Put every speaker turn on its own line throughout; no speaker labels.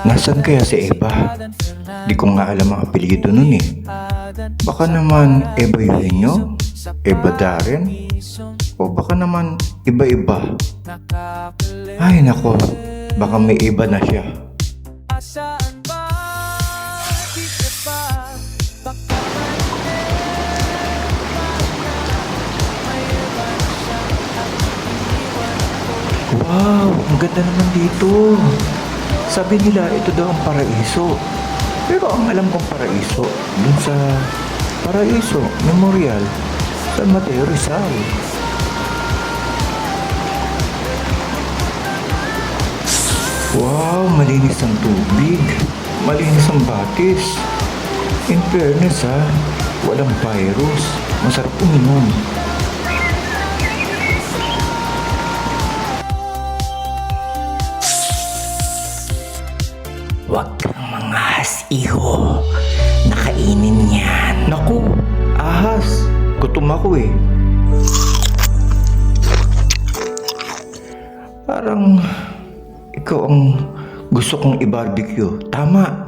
Nasaan kaya si Eva? Di ko nga alam ang apelyido nun eh. Baka naman Eva Eugenio? Eva Darren? O baka naman iba-iba? Ay nako, baka may iba na siya. Wow, ang ganda naman dito. Sabi nila ito daw ang paraiso. Pero ang alam kong paraiso, dun sa Paraiso Memorial, San Mateo Rizal. Wow, malinis ang tubig. Malinis ang batis. In fairness ha, walang virus. Masarap uminom.
Huwag kang mangas, iho. Nakainin yan.
Naku, ahas. Gutom ako eh. Parang ikaw ang gusto kong i-barbecue. Tama.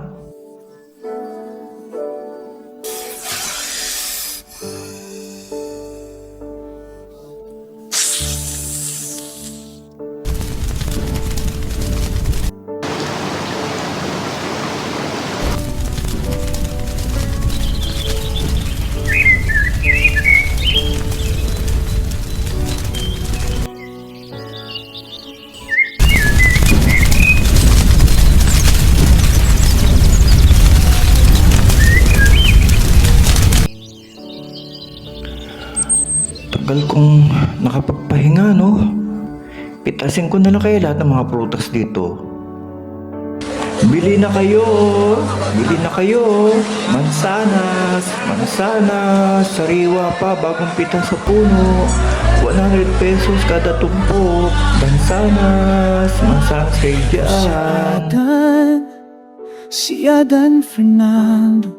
Tagal kong nakapagpahinga, no? Pitasin ko na lang kaya lahat ng mga prutas dito. Bili na kayo! Bili na kayo! Mansanas! Mansanas! Sariwa pa, bagong pitas sa puno. 100 pesos kada tumpok. Mansanas! Mansanas kayo dyan.
Si Adan Fernando,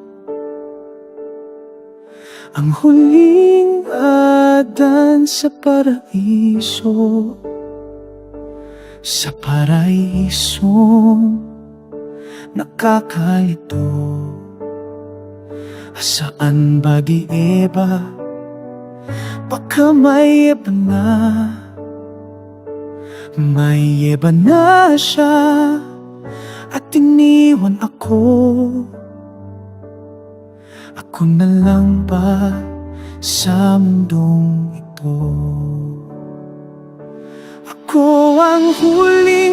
ang huling Adan sa paraiso. Sa paraiso nakakalito. Saan ba di Eva? Baka may iba na. May iba na siya at iniwan ako. Ako na lang ba sa mundong ito? Ako ang huli